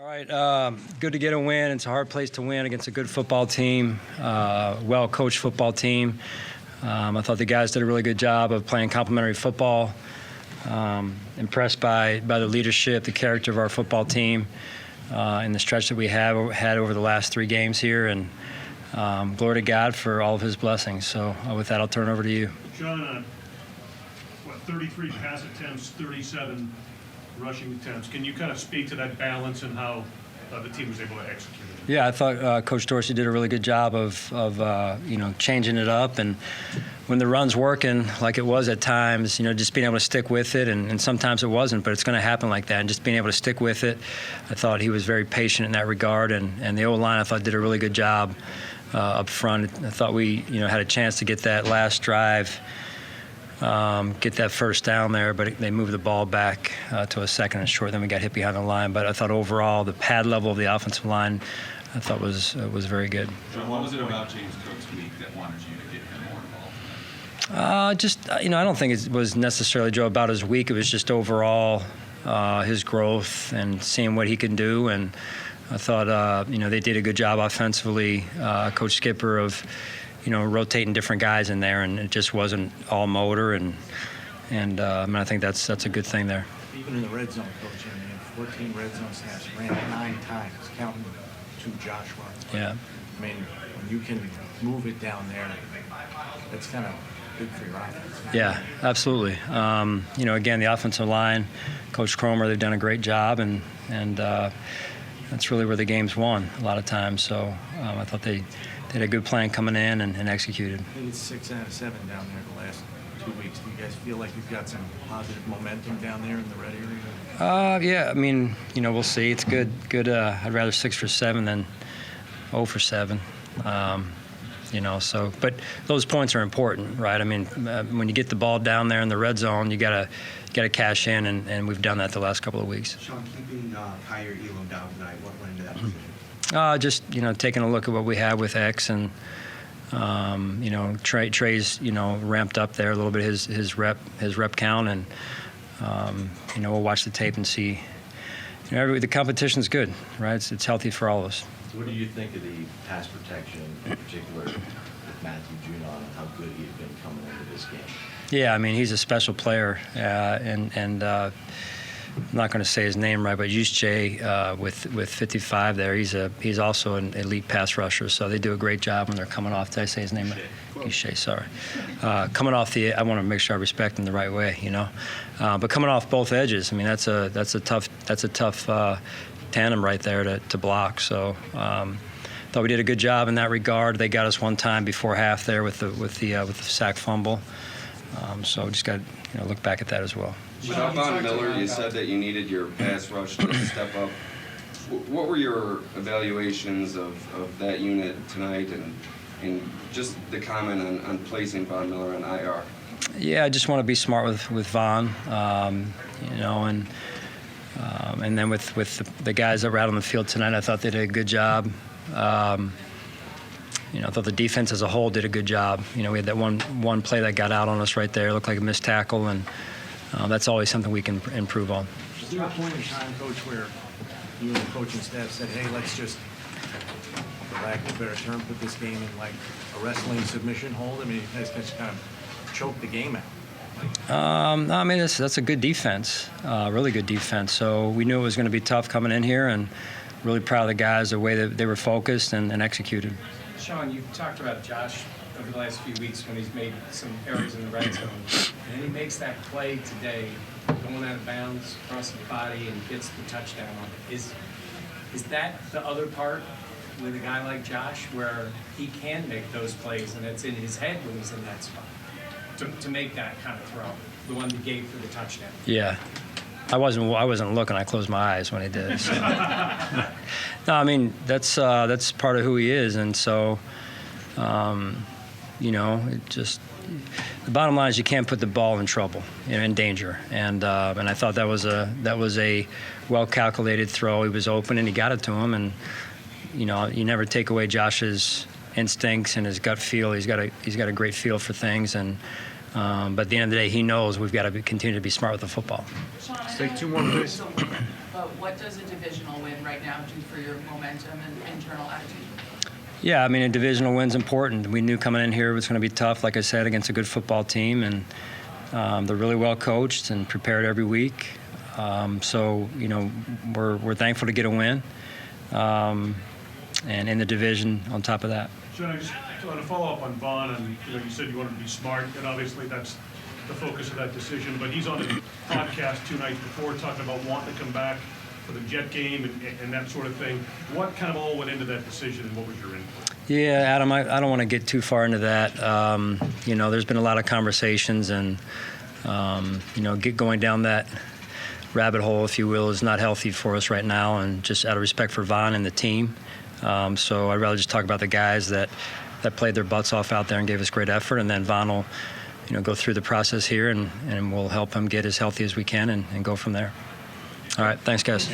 All right, good to get a win. It's a hard place to win against a good football team, well-coached football team. I thought the guys did a really good job of playing complementary football. Impressed by the leadership, the character of our football team, and the stretch that we have had over the last 3 games here. And glory to God for all of His blessings. So with that, I'll turn it over to you. Sean, 33 pass attempts, 37 rushing attempts. Can you kind of speak to that balance and how the team was able to execute it? Yeah, I thought Coach Dorsey did a really good job of changing it up, and when the run's working like it was at times, just being able to stick with it, and sometimes it wasn't, but it's going to happen like that, and just being able to stick with it. I thought he was very patient in that regard, and the O-line I thought did a really good job up front. I thought we had a chance to get that last drive, get that first down there, but they moved the ball back to a second and short. Then we got hit behind the line. But I thought overall the pad level of the offensive line, I thought was very good. John, what was it about James Cook's week that wanted you to get him more involved? I don't think it was necessarily, Joe, about his week. It was just overall his growth and seeing what he can do. And I thought, they did a good job offensively. Coach Skipper of rotating different guys in there, and it just wasn't all motor, and I think that's a good thing there. Even in the red zone, Coach, 14 red zone snaps, ran 9 times, counting to Joshua. Yeah. I mean, when you can move it down there, that's kind of good for your offense. Yeah, absolutely. Again, the offensive line, Coach Cromer, they've done a great job, and that's really where the game's won a lot of times. So I thought they had a good plan coming in and executed. I think it's 6 out of 7 down there the last 2 weeks. Do you guys feel like you've got some positive momentum down there in the red area? Yeah, we'll see. It's good. I'd rather 6 for 7 than 0 for 7. But those points are important, right? I mean, when you get the ball down there in the red zone, you gotta cash in, and we've done that the last couple of weeks. Sean, keeping higher Elo down tonight, what went into that decision? Just taking a look at what we have with X, and Trey's ramped up there a little bit his rep count, and we'll watch the tape and see. The competition's good, right? It's healthy for all of us. What do you think of the pass protection, in particular with Matthew Junon, and how good he had been coming into this game? Yeah, he's a special player, and I'm not going to say his name right, but Yusche with 55 there, he's also an elite pass rusher, so they do a great job when they're coming off. Did I say his name? Yusche, sorry. Coming off I want to make sure I respect him the right way, But coming off both edges, that's a tough tandem right there to block. So thought we did a good job in that regard. They got us one time before half there with the sack fumble. So just got to look back at that as well. Without Von Miller, you said that you needed your pass rush to step up. What were your evaluations of that unit tonight, and just the comment on placing Von Miller on IR? Yeah, I just want to be smart with Von, and then with the guys that were out on the field tonight, I thought they did a good job. I thought the defense as a whole did a good job. We had that one play that got out on us right there. It looked like a missed tackle, and that's always something we can improve on. Is there a point in time, Coach, where you and the coaching staff said, hey, let's just, for lack of a better term, put this game in like a wrestling submission hold? You guys just kind of choked the game out. That's a good defense, really good defense. So we knew it was going to be tough coming in here, and really proud of the guys, the way that they were focused and executed. Sean, you've talked about Josh over the last few weeks when he's made some errors in the red zone. And then he makes that play today, going out of bounds, across the body, and gets the touchdown on it. Is that the other part with a guy like Josh, where he can make those plays, and it's in his head when he's in that spot, to make that kind of throw, the one he gave for the touchdown? Yeah. I wasn't looking. I closed my eyes when he did it. So. No, that's part of who he is, and so, it just, the bottom line is you can't put the ball in trouble, in danger, and I thought that was a well-calculated throw. He was open and he got it to him, and you never take away Josh's instincts and his gut feel. He's got a great feel for things, and but at the end of the day, he knows we've got to continue to be smart with the football. Let's take 2 more, please. but what does a divisional win right now do for your momentum and internal attitude? Yeah, I mean, a divisional win's important. We knew coming in here it was going to be tough, like I said, against a good football team, and they're really well coached and prepared every week. So, you know, we're thankful to get a win, and in the division on top of that. Sean, I just want to follow up on Vaughn, and you said you wanted to be smart, and obviously that's the focus of that decision. But he's on a podcast 2 nights before talking about wanting to come back for the Jet game and that sort of thing. What kind of all went into that decision, and what was your input? Yeah, Adam, I don't want to get too far into that. You know, there's been a lot of conversations, and you know, going down that rabbit hole, if you will, is not healthy for us right now, and just out of respect for Vaughn and the team. So I'd rather just talk about the guys that played their butts off out there and gave us great effort, and then Vaughn will, you know, go through the process here, and we'll help him get as healthy as we can and go from there. All right, thanks, guys.